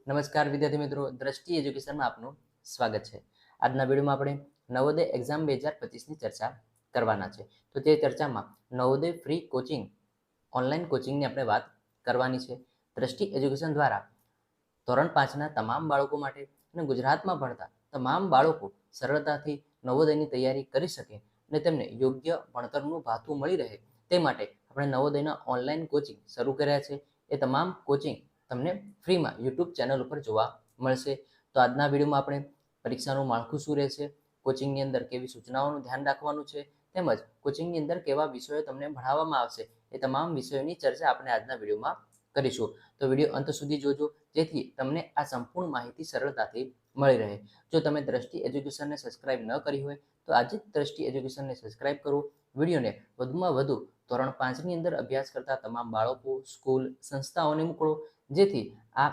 નમસ્કાર વિદ્યાર્થી મિત્રો, દ્રષ્ટિ એજ્યુકેશનમાં આપનું સ્વાગત છે। આજના વિડીયોમાં આપણે નવોદય એક્ઝામ 2025ની ચર્ચા કરવાના છે। તો તે ચર્ચામાં નવોદય ફ્રી કોચિંગ ઓનલાઈન કોચિંગની આપણે વાત કરવાની છે। દ્રષ્ટિ એજ્યુકેશન દ્વારા ધોરણ 5ના તમામ બાળકો માટે અને ગુજરાતમાં ભણતા તમામ બાળકો સરળતાથી નવોદયની તૈયારી કરી શકે અને તેમને યોગ્ય ભણતરનું ભાથું મળી રહે તે માટે આપણે નવોદયના ઓનલાઈન કોચિંગ શરૂ કર્યા છે। એ તમામ કોચિંગ તમને ફ્રીમાં યુટ્યુબ ચેનલ ઉપર જોવા મળશે। તો આજના વિડીયોમાં આપણે પરીક્ષાનું માળખું શું રહેશે, કોચિંગની અંદર કેવી સૂચનાઓનું ધ્યાન રાખવાનું છે, તેમજ કોચિંગની અંદર કેવા વિષયો તમને ભણાવવામાં આવશે એ તમામ વિષયોની ચર્ચા આપણે આજના વિડીયોમાં કરીશું। તો વિડીયો અંત સુધી જોજો જેથી તમને આ સંપૂર્ણ માહિતી સરળતાથી મળી રહે। જો તમે દ્રષ્ટિ એજ્યુકેશનને સબસ્ક્રાઇબ ન કરી હોય તો આજે જ દ્રષ્ટિ એજ્યુકેશનને સબસ્ક્રાઇબ કરો। વિડીયોને વધુમાં વધુ ધોરણ 5ની અંદર અભ્યાસ કરતા તમામ બાળકો, સ્કૂલ, સંસ્થાઓને મોકલો જેથી આ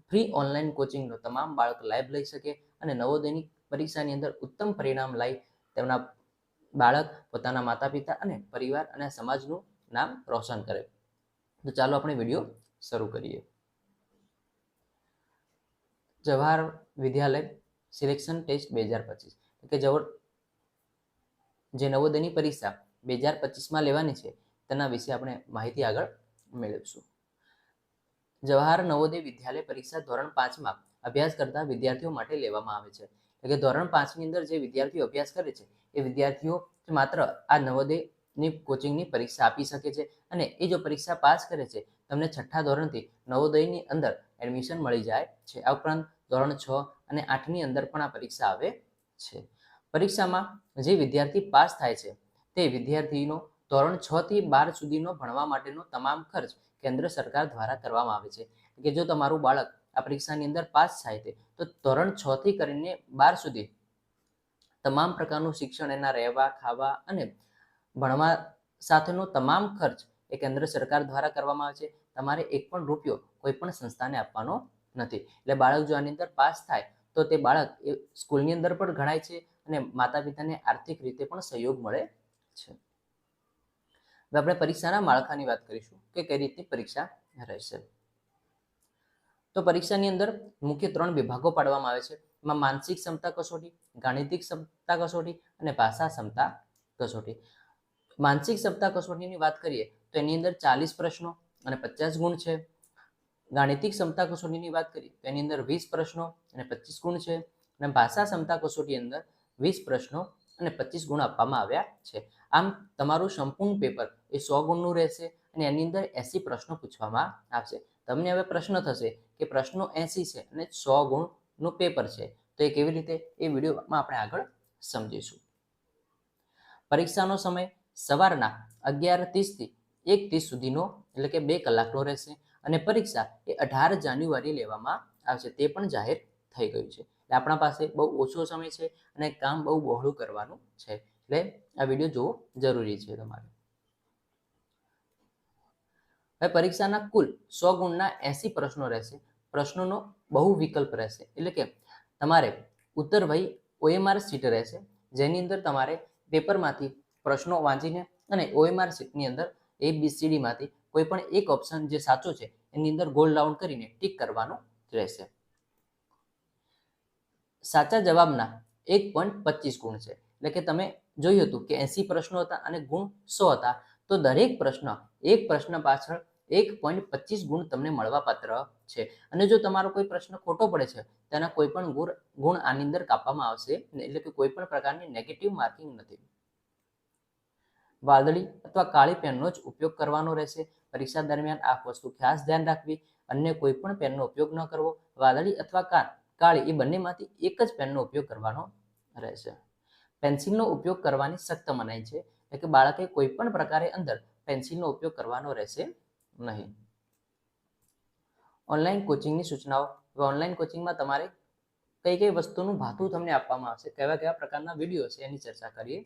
ફ્રી ઓનલાઈન કોચિંગનો તમામ બાળક લાભ લઈ શકે અને નવોદયની પરીક્ષાની અંદર ઉત્તમ પરિણામ લાવી તેમના બાળક, પોતાના માતા પિતા અને પરિવાર અને સમાજનું નામ રોશન કરે। તો ચાલો આપણે વિડીયો શરૂ કરીએ। જવાહર વિદ્યાલય સિલેક્શન ટેસ્ટ 2025 કે જે નવોદયની પરીક્ષા 2025માં લેવાની છે તેના વિશે આપણે માહિતી આગળ મેળવીશું। જવાહર નવોદય વિદ્યાલય પરીક્ષા ધોરણ 5માં અભ્યાસ કરતા વિદ્યાર્થીઓ માટે લેવામાં આવે છે। એટલે કે ધોરણ 5ની અંદર જે વિદ્યાર્થીઓ અભ્યાસ કરે છે એ વિદ્યાર્થીઓ માત્ર આ નવોદયની કોચિંગની પરીક્ષા આપી શકે છે અને એ જો પરીક્ષા પાસ કરે છે તમને છઠ્ઠા ધોરણથી નવોદયની અંદર એડમિશન મળી જાય છે। આ ઉપરાંત ધોરણ 6 અને 8ની અંદર પણ આ પરીક્ષા આવે છે। પરીક્ષામાં જે વિદ્યાર્થી પાસ થાય છે તે વિદ્યાર્થીનો ધોરણ 6 થી 12 સુધીનો ભણવા માટેનો તમામ ખર્ચ કેન્દ્ર સરકાર દ્વારા કરવામાં આવે છે। કે જો તમારું બાળક આ પરીક્ષાની અંદર પાસ થાય છે તો ધોરણ 6 થી કરીને 12 સુધી તમામ પ્રકારનું શિક્ષણ, એના રહેવા, ખાવા અને ભણવા સાથેનો તમામ ખર્ચ એ કેન્દ્ર સરકાર દ્વારા કરવામાં આવે છે। તમારે એક પણ રૂપિયો કોઈ પણ સંસ્થાને આપવાનો નથી। એટલે બાળક જો આની અંદર પાસ થાય તો તે બાળક એ સ્કૂલની અંદર પણ ગણાય છે અને માતા પિતાને આર્થિક રીતે પણ સહયોગ મળે છે। હવે આપણે પરીક્ષાના માળખાની વાત કરીશું કે કઈ રીતની પરીક્ષા રહેશે। તો પરીક્ષાની અંદર મુખ્ય 3 વિભાગો પાડવામાં આવે છે। એમાં માનસિક ક્ષમતા કસોટી, ગાણિતિક ક્ષમતા કસોટી અને ભાષા ક્ષમતા કસોટી। માનસિક ક્ષમતા કસોટીની વાત કરીએ તો એની અંદર 40 પ્રશ્નો અને 50 ગુણ છે। ગાણિતિક ક્ષમતા કસોટીની વાત કરીએ તો એની અંદર 20 પ્રશ્નો અને 25 ગુણ છે અને ભાષા ક્ષમતા કસોટી અંદર 20 પ્રશ્નો અને 25 ગુણ આપવામાં આવ્યા છે। આમ તમારું સંપૂર્ણ પેપર એ 100 ગુણનું રહેશે અને એની અંદર 80 પ્રશ્નો પૂછવામાં આવશે। તમને હવે પ્રશ્ન થશે કે પ્રશ્નો 80 છે અને 100 ગુણનું પેપર છે તો એ કેવી રીતે, એ વિડીયોમાં આપણે આગળ સમજીશું। પરીક્ષાનો સમય સવારના 11:30 થી 1:30 સુધીનો એટલે કે 2 કલાકનો રહેશે અને પરીક્ષા એ 18 જાન્યુઆરી લેવામાં આવશે, તે પણ જાહેર થઈ ગયું છે। એટલે આપણા પાસે બહુ ઓછો સમય છે અને કામ બહુ બહોળું કરવાનું છે એટલે આ વિડીયો જોવો જરૂરી છે તમારે। હવે પરીક્ષાના કુલ 100 ગુણના 80 પ્રશ્નો રહેશે। પ્રશ્નોનો બહુ વિકલ્પ રહેશે એટલે કે તમારે ઉત્તરવહી OMR શીટ રહેશે જેની અંદર તમારે પેપરમાંથી પ્રશ્નો વાંચીને અને OMR શીટની અંદર ABCD માંથી કોઈ પણ એક ઓપ્શન જે સાચો છે એની અંદર ગોલ રાઉન્ડ કરીને ટીક કરવાનું રહેશે। સાચા જવાબના 1.25 ગુણ છે એટલે કે તમે જોયું હતું કે 80 પ્રશ્નો હતા અને ગુણ 100 હતા તો દરેક પ્રશ્ન એક પ્રશ્ન પાછળ 1.25 ગુણ તમને મળવાપાત્ર છે અને જો તમારો કોઈ પ્રશ્ન ખોટો પડે છે તેના કોઈ પણ ગુણ આની અંદર કાપવામાં આવશે એટલે કે કોઈ પણ પ્રકારની નેગેટિવ માર્કિંગ નથી। વાદળી અથવા કાળી પેનનો જ ઉપયોગ કરવાનો રહેશે। પરીક્ષા દરમિયાન આ વસ્તુ ખાસ ધ્યાન રાખવી, અન્ય કોઈ પણ પેનનો ઉપયોગ ન કરવો। વાદળી અથવા કાળી એ બંનેમાંથી એક જ પેનનો ઉપયોગ કરવાનો રહેશે। પેન્સિલનો ઉપયોગ કરવાની સખ્ત મનાઈ છે એટલે કે બાળકે કોઈ પણ પ્રકારે અંદર પેન્સિલનો ઉપયોગ કરવાનો રહેશે નહીં। ઓનલાઈન કોચિંગની સૂચનાઓ। ઓનલાઈન કોચિંગમાં તમારે કઈ કઈ વસ્તુનું ભાથું તમને આપવામાં આવશે, કેવા કેવા પ્રકારના વિડીયો છે એની ચર્ચા કરીએ।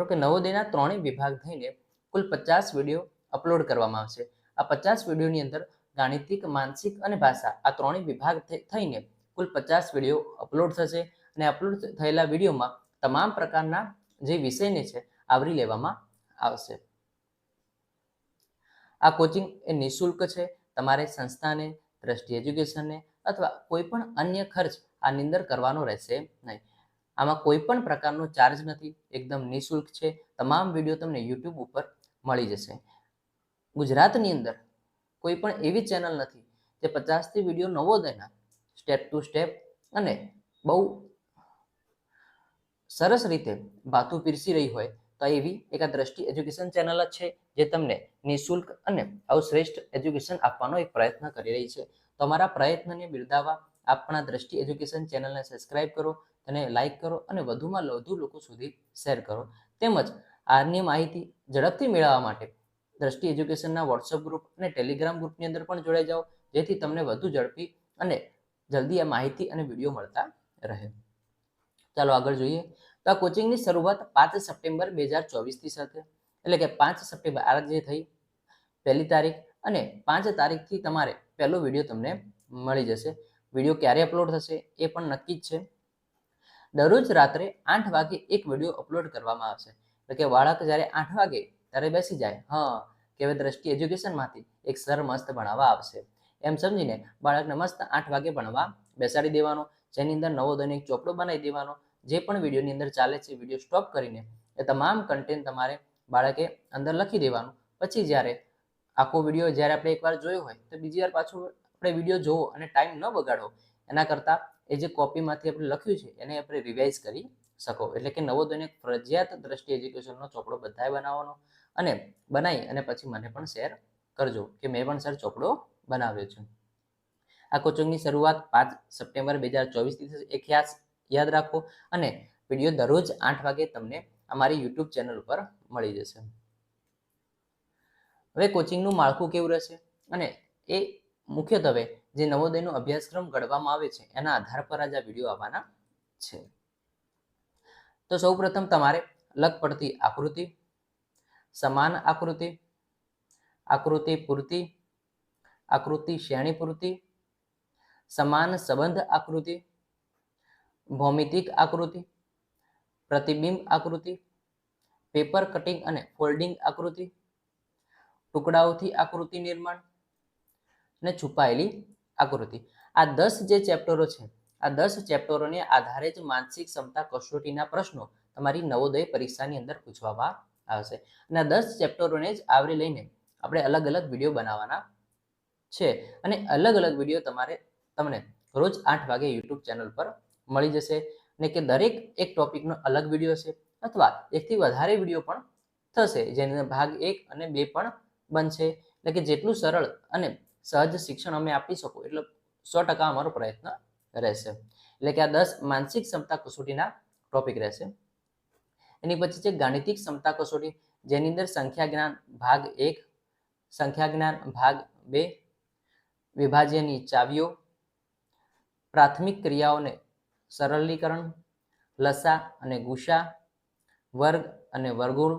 કે નવોદયના 3 વિભાગ થઈને કુલ 50 વિડીયો અપલોડ કરવામાં આવશે। આ 50 વિડીયોની અંદર ગાણિતિક, માનસિક અને ભાષા આ 3 વિભાગ થઈને કુલ 50 વિડીયો અપલોડ થશે અને અપલોડ થયેલા વિડીયોમાં તમામ પ્રકારના જે વિષયને છે આવરી લેવામાં આવશે। આ કોચિંગ એ નિઃશુલ્ક છે। તમારે સંસ્થાને, દ્રષ્ટિ એજ્યુકેશનને અથવા કોઈ પણ અન્ય ખર્ચ આની અંદર કરવાનો રહેશે નહીં. આમાં કોઈ પણ પ્રકારનો ચાર્જ નથી, એકદમ નિઃશુલ્ક છે. તમામ વિડીયો તમને યુટ્યુબ ઉપર મળી જશે. ગુજરાતની અંદર કોઈ પણ એવી ચેનલ નથી જે 50થી વિડીયો નવોદયના સ્ટેપ ટુ સ્ટેપ અને બહુ સરસ રીતે ભાતું પીરસી રહી હોય તો એવી એક આ દ્રષ્ટિ એજ્યુકેશન ચેનલ જ છે, જે તમને નિઃશુલ્ક અને આવું શ્રેષ્ઠ એજ્યુકેશન આપવાનો એક પ્રયત્ન કરી રહી છે. તમારા પ્રયત્નને બિરદાવવા આપણા દ્રષ્ટિ એજ્યુકેશન ચેનલને સબસ્ક્રાઇબ કરો, તેને લાઇક કરો અને વધુમાં વધુ લોકો સુધી શેર કરો. તેમજ આની માહિતી ઝડપથી મેળવવા માટે દ્રષ્ટિ એજ્યુકેશનના વોટ્સઅપ ગ્રુપ અને ટેલિગ્રામ ગ્રુપની અંદર પણ જોડાઈ જાઓ, જેથી તમને વધુ ઝડપી અને જલ્દી આ માહિતી અને વિડીયો મળતા રહે. ચાલો આગળ જોઈએ. તો આ કોચિંગની શરૂઆત 5 સપ્ટેમ્બર 2024થી સાથે, એટલે કે 5 સપ્ટેમ્બર આ જે થઈ પહેલી તારીખ અને 5 તારીખથી તમારે પહેલો વિડીયો તમને મળી જશે. વિડીયો ક્યારે અપલોડ થશે એ પણ નક્કી જ છે. દરરોજ રાત્રે 8 વાગે એક વિડીયો અપલોડ કરવામાં આવશે. એટલે કે બાળક જ્યારે 8 વાગે ત્યારે બેસી જાય, કે હવે દ્રષ્ટિ એજ્યુકેશનમાંથી એક સર મસ્ત ભણાવવા આવશે એમ સમજીને બાળકને મસ્ત 8 વાગે ભણવા બેસાડી દેવાનો, જેની અંદર નવોદયનો એક ચોપડો બનાવી દેવાનો. જે પણ વિડીયોની અંદર ચાલે છે વિડીયો સ્ટોપ કરીને એ તમામ કન્ટેન્ટ તમારે બાળકે અંદર લખી દેવાનું. પછી જ્યારે આખો વિડીયો જ્યારે આપણે એકવાર જોયો હોય તો બીજી વાર પાછું આપણે વિડીયો જોવો અને ટાઈમ ન બગાડવો, એના કરતાં એ જે કોપીમાંથી આપણે લખ્યું છે એને આપણે રિવાઇઝ કરી શકો. એટલે કે નવોદયનો ફરજિયાત દ્રષ્ટિ એજ્યુકેશનનો ચોપડો બધાએ બનાવવાનો અને બનાવી અને પછી મને પણ શેર કરજો કે મેં પણ સર ચોપડો બનાવ્યો છે. આ કોચિંગની શરૂઆત 5 સપ્ટેમ્બર 2024થી થશે એ ખાસ યાદ રાખો અને વિડીયો દરરોજ 8 વાગે તમને અમારી યુટ્યુબ ચેનલ પર મળી જશે. હવે કોચિંગનું માળખું કેવું રહેશે અને એ મુખ્યત્વે જે નવોદયનો અભ્યાસક્રમ ઘડવામાં આવે છે એના આધાર પર જ આ વિડીયો આવવાના છે. તો સૌપ્રથમ તમારે લગ પડતી આકૃતિ, સમાન આકૃતિ, આકૃતિ પૂર્તિ, આકૃતિ શ્રેણી પૂર્તિ, સમાન સંબંધ આકૃતિ, ભૌમિતિક આકૃતિ, પ્રતિબિંબ આકૃતિ, પેપર કટિંગ અને ફોલ્ડિંગ આકૃતિ, ટુકડાઓથી આકૃતિ નિર્માણ અને છુપાયેલી આકૃતિ. આ 10 જે ચેપ્ટરો છે, આ 10 ચેપ્ટરોને આધારે જ માનસિક ક્ષમતા કસોટીના પ્રશ્નો તમારી નવોદય પરીક્ષાની અંદર પૂછવામાં આવશે. અને આ 10 ચેપ્ટરોને જ આવરી લઈને આપણે અલગ અલગ વિડીયો બનાવવાના છે અને અલગ અલગ વિડીયો તમને રોજ 8 વાગે યુટ્યુબ ચેનલ પર મળી જશે. અને કે દરેક એક ટોપિકનો અલગ વિડીયો છે અથવા એકથી વધારે વિડીયો પણ થશે, જેને ભાગ 1 અને 2 પણ બનશે. એટલે કે જેટલું સરળ અને સહજ શિક્ષણ અમે આપી શકો એટલો 100% અમારો પ્રયત્ન રહેશે. એટલે કે આ 10 માનસિક ક્ષમતા કસોટીના ટોપિક રહેશે. એની પછી છે ગાણિતિક ક્ષમતા કસોટી, જેની અંદર સંખ્યા જ્ઞાન ભાગ 1, સંખ્યા જ્ઞાન ભાગ 2, વિભાજ્યની ચાવીઓ, પ્રાથમિક ક્રિયાઓને સરળીકરણ, લસા અને ગુસા, વર્ગ અને વર્ગમૂળ,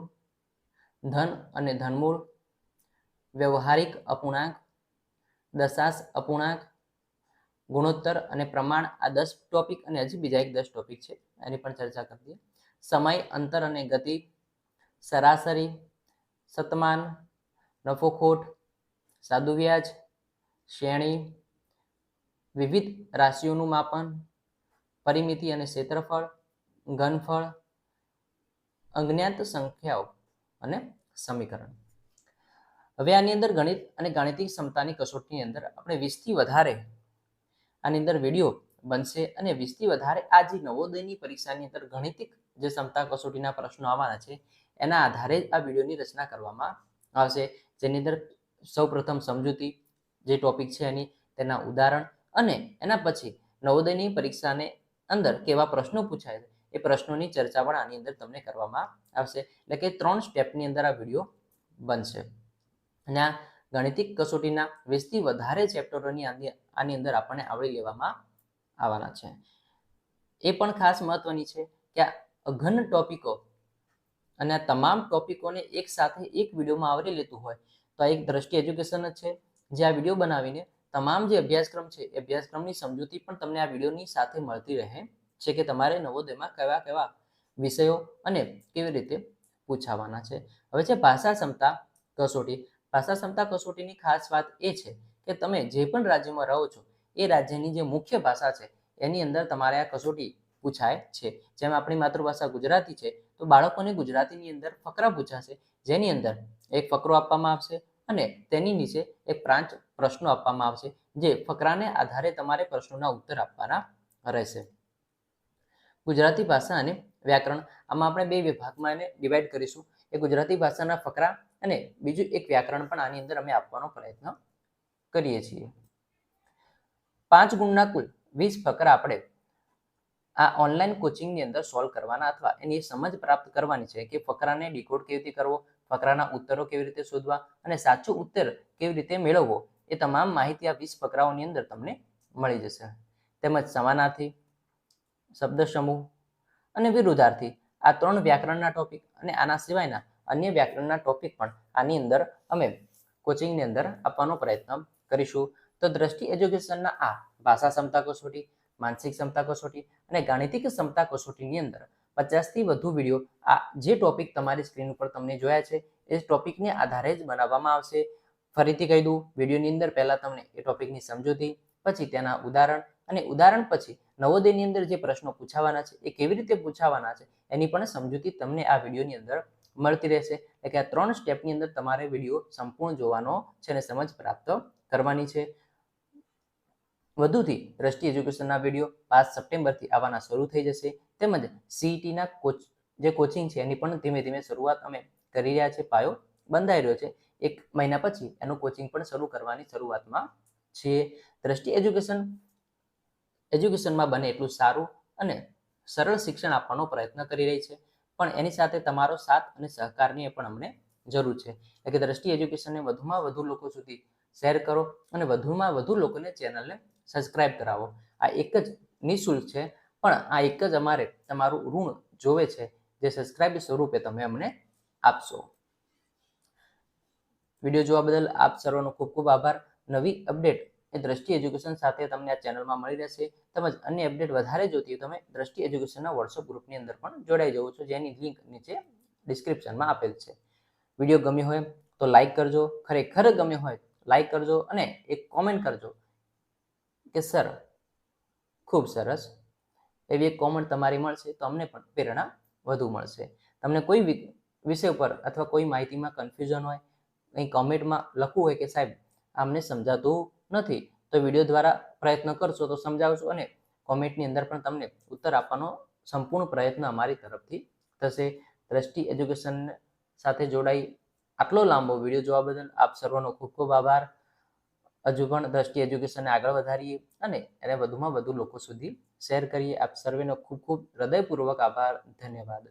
ધન અને ધનમૂળ, વ્યવહારિક અપૂર્ણાંક, દશાંશ અપૂર્ણાંક, ગુણોત્તર અને પ્રમાણ. આ 10 ટોપિક અને હજી બીજા એક 10 ટોપિક છે, એની પણ ચર્ચા કરીએ. સમય, અંતર અને ગતિ, સરાસરી, શતમાન, નફો ખોટ, સાદું વ્યાજ, શ્રેણી, વિવિધ રાશિઓનું માપન, પરિમિતિ અને ક્ષેત્રફળ, ઘનફળ, અજ્ઞાત સંખ્યાઓ અને સમીકરણ. હવે આની અંદર ગણિત અને ગાણિતિક ક્ષમતાની કસોટીની અંદર આપણે 20થી વધારે આની અંદર વિડીયો બનશે અને 20થી વધારે આ જે નવોદયની પરીક્ષાની અંદર ગણિતિક જે ક્ષમતા કસોટીના પ્રશ્નો આવવાના છે એના આધારે જ આ વિડીયોની રચના કરવામાં આવશે, જેની અંદર સૌપ્રથમ સમજૂતી જે ટોપિક છે તેના ઉદાહરણ અને એના પછી નવોદયની પરીક્ષાને અંદર કેવા પ્રશ્નો પૂછાય છે એ પ્રશ્નોની ચર્ચા પણ આની અંદર તમને કરવામાં આવશે. એટલે કે 3 સ્ટેપની અંદર આ વિડીયો બનશે. અને આ ગાણિતિક કસોટીના 20થી વધારે ચેપ્ટરોની આની અંદર આપણને આવરી લેવામાં આવવાના છે. એ પણ ખાસ મહત્વની છે કે આ અઘન ટોપિકો અને આ તમામ ટોપિકોને એક સાથે એક વિડીયોમાં આવરી લેતું હોય તો આ એક દ્રષ્ટિ એજ્યુકેશન જ છે, જે આ વિડીયો બનાવીને તમામ જે અભ્યાસક્રમ છે એ અભ્યાસક્રમની સમજૂતી પણ તમને આ વિડીયોની સાથે મળતી રહે છે કે તમારે નવોદયમાં કેવા કેવા વિષયો અને કેવી રીતે પૂછાવાના છે. હવે છે ભાષા ક્ષમતા કસોટી. ભાષા ક્ષમતા કસોટીની ખાસ વાત એ છે કે તમે જે પણ રાજ્યમાં રહો છો એ રાજ્યની જે મુખ્ય ભાષા છે એની અંદર તમારે આ કસોટી પૂછાય છે. જેમ આપણી માતૃભાષા ગુજરાતી છે તો બાળકોને ગુજરાતીની અંદર ફકરા પૂછાશે, જેની અંદર એક ફકરો આપવામાં આવશે અને તેની નીચે એક પ્રાંત પ્રશ્નો આપવામાં આવશે, જે ફકરાને આધારે તમારે પ્રશ્નોના ઉત્તર આપવાના રહેશે. ગુજરાતી ભાષા અને વ્યાકરણ, આમાં આપણે બે વિભાગમાં એને ડિવાઈડ કરીશું. એ ગુજરાતી ભાષાના ફકરા અને બીજું એક વ્યાકરણ પણ આની અંદર અમે આપવાનો પ્રયત્ન કરીએ છીએ. 5 ગુણના કુલ 20 ફકરા આપણે આ ઓનલાઈન કોચિંગની અંદર સોલ્વ કરવાના અથવા એની સમજ પ્રાપ્ત કરવાની છે કે ફકરાને ડીકોડ કેવી રીતે કરવો, ફકરાના ઉત્તરો કેવી રીતે શોધવા અને સાચો ઉત્તર કેવી રીતે મેળવવો, એ તમામ માહિતી આ 20 ફકરાઓની અંદર તમને મળી જશે. તેમજ સમાનાર્થી, શબ્દ સમૂહ અને વિરુદ્ધાર્થી, આ 3 વ્યાકરણના ટોપિક અને આના સિવાયના અન્ય વ્યાકરણના ટોપિક પણ આની અંદર અમે કોચિંગની અંદર આપવાનો પ્રયત્ન કરીશું. તો દ્રષ્ટિ એજ્યુકેશનના આ ભાષા ક્ષમતા કસોટી, માનસિક ક્ષમતા કસોટી અને ગાણિતિક ક્ષમતા કસોટીની અંદર 50થી વધુ વિડીયો આ જે ટોપિક તમારી સ્ક્રીન ઉપર તમને જોયા છે એ ટોપિકને આધારે જ બનાવવામાં આવશે. ફરીથી કહી દઉં, વિડીયોની અંદર પહેલા તમને એ ટોપિકની સમજૂતી, પછી તેના ઉદાહરણ અને ઉદાહરણ પછી નવોદયની અંદર જે પ્રશ્નો પૂછાવાના છે એ કેવી રીતે પૂછાવાના છે એની પણ સમજૂતી તમને આ વિડીયોની અંદર મળતી રહેશે. એટલે કે આ 3 સ્ટેપની અંદર તમારે વિડીયો સંપૂર્ણ જોવાનો છે અને સમજ પ્રાપ્ત કરવાની છે. વધુથી દ્રષ્ટિ એજ્યુકેશનના વિડીયો 5 સપ્ટેમ્બરથી આવવાના શરૂ થઈ જશે. તેમજ સીઈટીના જે કોચિંગ છે એની પણ ધીમે ધીમે શરૂઆત અમે કરી રહ્યા છે. પાયો બંધાઈ રહ્યો છે. 1 મહિના પછી એનું કોચિંગ પણ શરૂ કરવાની શરૂઆતમાં છીએ. દ્રષ્ટિ એજ્યુકેશનમાં બને એટલું સારું અને સરળ શિક્ષણ આપવાનો પ્રયત્ન કરી રહી છે, પણ એની સાથે તમારો સાથ અને સહકારની પણ અમને જરૂર છે. એટલે કે દ્રષ્ટિ એજ્યુકેશનને વધુમાં વધુ લોકો સુધી શેર કરો અને વધુમાં વધુ લોકોને ચેનલને સબસ્ક્રાઇબ કરાવો. આ એક જ નિઃશુલ્ક છે, પણ આ એક જ અમારે તમારું ઋણ જોવે છે, જે સબસ્ક્રાઇબ સ્વરૂપે તમે અમને આપશો. વિડીયો જોવા બદલ આપ સર્વનો ખૂબ ખૂબ આભાર. નવી અપડેટ એ દ્રષ્ટિ એજ્યુકેશન સાથે તમને આ ચેનલમાં મળી રહેશે. તેમજ અન્ય અપડેટ વધારે જોતી હોય તમે દ્રષ્ટિ એજ્યુકેશનના વોટ્સઅપ ગ્રુપની અંદર પણ જોડાઈ જવું છો, જેની લિંક નીચે ડિસ્ક્રિપ્શનમાં આપેલ છે. વિડીયો ગમ્યો હોય તો લાઈક કરજો, ખરેખર ગમ્યો હોય લાઈક કરજો અને એક કોમેન્ટ કરજો કે સર ખૂબ સરસ. એવી એક કોમેન્ટ તમારી મળશે તો અમને પણ પ્રેરણા વધુ મળશે. તમને કોઈ વિષય ઉપર અથવા કોઈ માહિતીમાં કન્ફ્યુઝન હોય, કંઈ કોમેન્ટમાં લખવું હોય કે સાહેબ આમને સમજાતું નથી, તો વિડીયો દ્વારા પ્રયત્ન કરશો તો સમજાવશો અને કોમેન્ટની અંદર પણ તમને ઉત્તર આપવાનો સંપૂર્ણ પ્રયત્ન અમારી તરફથી થશે. દ્રષ્ટિ એજ્યુકેશન સાથે જોડાઈ આટલો લાંબો વિડીયો જોવા બદલ આપ સર્વનો ખૂબ ખૂબ આભાર. હજુ પણ દ્રષ્ટિ એજ્યુકેશનને આગળ વધારીએ અને એને વધુમાં વધુ લોકો સુધી શેર કરીએ. આપ સર્વેનો ખૂબ ખૂબ હૃદયપૂર્વક આભાર. ધન્યવાદ.